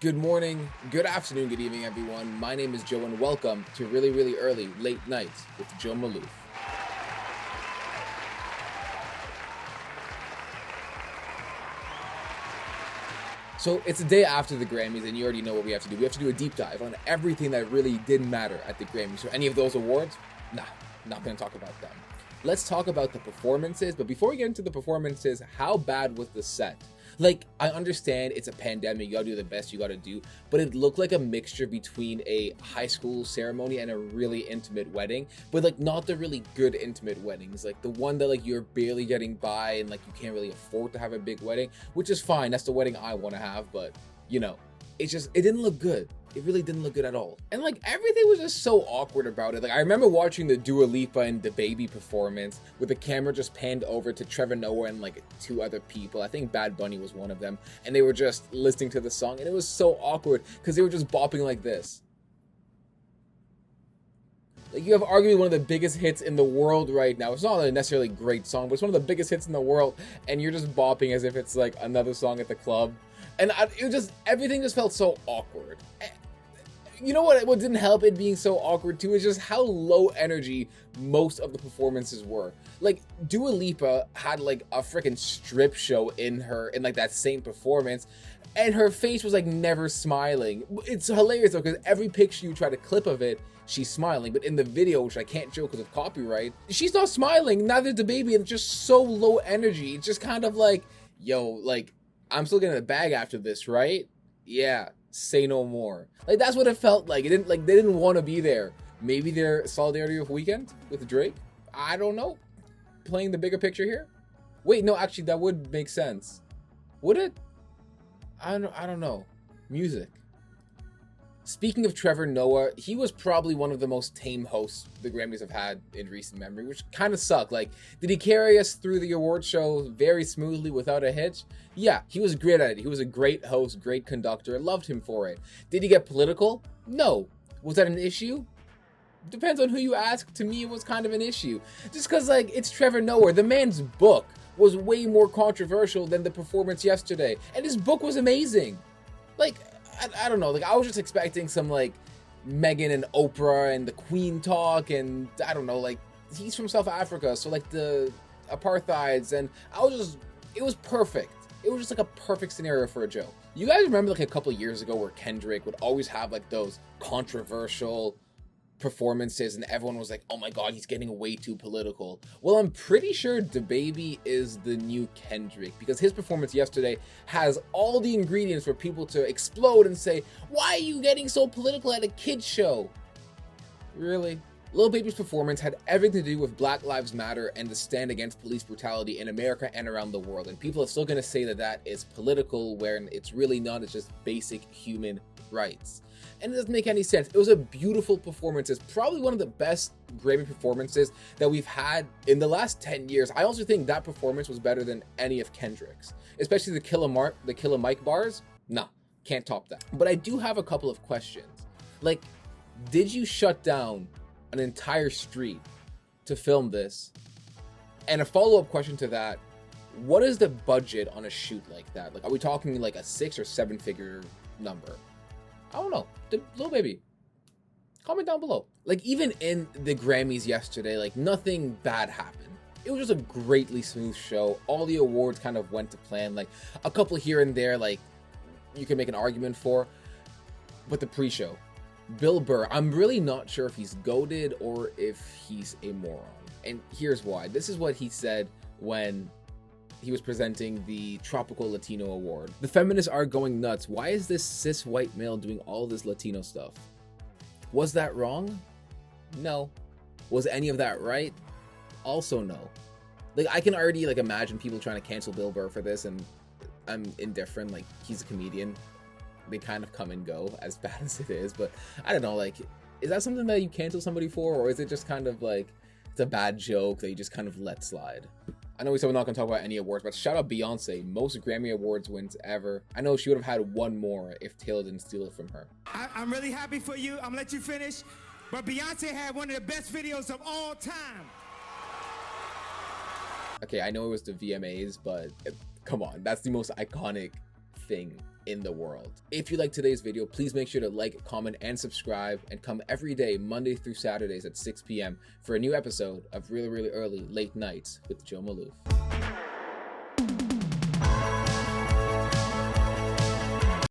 Good morning, good afternoon, good evening, everyone. My name is Joe, and welcome to Really Early Late Nights with Joe Maloof. So it's the day after the Grammys, and you already know what we have to do. We have to do a deep dive on everything that really didn't matter at the Grammys. So any of those awards? Nah, not gonna talk about them. Let's talk about the performances, but before we get into the performances, how bad was the set? Like, I understand it's a pandemic, you gotta do the best you gotta do, but it looked like a mixture between a high school ceremony and a really intimate wedding, but like not the really good intimate weddings, like the one that like you're barely getting by and like you can't really afford to have a big wedding, which is fine, that's the wedding I want to have, but you know, it didn't look good. It really didn't look good at all. And like everything was just so awkward about it. Like I remember watching the Dua Lipa and the Baby performance with the camera just panned over to Trevor Noah and like two other people. I think Bad Bunny was one of them. And they were just listening to the song and it was so awkward because they were just bopping like this. Like you have arguably one of the biggest hits in the world right now. It's not a necessarily great song, but it's one of the biggest hits in the world. And you're just bopping as if it's like another song at the club. And everything just felt so awkward. You know what didn't help it being so awkward too is just how low energy most of the performances were. Like Dua Lipa had like a freaking strip show in like that same performance, and her face was like never smiling. It's hilarious though, because every picture you try to clip of it, she's smiling, but in the video, which I can't show because of copyright, she's not smiling, neither the baby, and it's just so low energy. It's just kind of like, yo, like, I'm still getting the bag after this, right? Yeah, say no more. Like, that's what it felt like. They didn't want to be there. Maybe their solidarity with Weekend with Drake? I don't know. Playing the bigger picture here? Wait, no, actually, that would make sense. Would it? I don't know. Music. Speaking of Trevor Noah, he was probably one of the most tame hosts the Grammys have had in recent memory, which kind of sucked. Like, did he carry us through the award show very smoothly without a hitch? Yeah, he was great at it. He was a great host, great conductor. I loved him for it. Did he get political? No. Was that an issue? Depends on who you ask. To me, it was kind of an issue. Just because, like, it's Trevor Noah. The man's book was way more controversial than the performance yesterday. And his book was amazing. Like, I don't know, like I was just expecting some like Meghan and Oprah and the Queen talk, and I don't know, like he's from South Africa, so like the apartheids, and it was perfect. It was just like a perfect scenario for a joke. You guys remember like a couple years ago where Kendrick would always have like those controversial performances and everyone was like, oh my god, he's getting way too political. Well, I'm pretty sure DaBaby is the new Kendrick because his performance yesterday has all the ingredients for people to explode and say, why are you getting so political at a kid's show? Really? Lil Baby's performance had everything to do with Black Lives Matter and the stand against police brutality in America and around the world, and people are still going to say that that is political when it's really not. It's just basic human rights. And it doesn't make any sense. It was a beautiful performance. It's probably one of the best Grammy performances that we've had in the last 10 years. I also think that performance was better than any of Kendrick's, especially the Killer Mike bars. Nah, can't top that. But I do have a couple of questions. Like, did you shut down an entire street to film this? And a follow-up question to that, what is the budget on a shoot like that? Like, are we talking like a 6 or 7 figure number? I don't know. Lil Baby, comment down below. Like, even in the Grammys yesterday, like, nothing bad happened. It was just a greatly smooth show. All the awards kind of went to plan. Like, a couple here and there, like, you can make an argument for. But the pre-show, Bill Burr, I'm really not sure if he's goated or if he's a moron. And here's why. This is what he said when he was presenting the Tropical Latino Award. The feminists are going nuts. Why is this cis white male doing all this Latino stuff? Was that wrong? No. Was any of that right? Also no. Like, I can already like imagine people trying to cancel Bill Burr for this, and I'm indifferent. Like, he's a comedian. They kind of come and go, as bad as it is, but I don't know, like, is that something that you cancel somebody for, or is it just kind of like it's a bad joke that you just kind of let slide? I know we said we're not going to talk about any awards, but shout out Beyonce. Most Grammy Awards wins ever. I know she would have had one more if Taylor didn't steal it from her. I'm really happy for you. I'm going to let you finish. But Beyonce had one of the best videos of all time. Okay, I know it was the VMAs, but come on. That's the most iconic thing in the world. If you like today's video, please make sure to like, comment, and subscribe, and come every day, Monday through Saturdays at 6 p.m. for a new episode of Really Early Late Nights with Joe Maloof.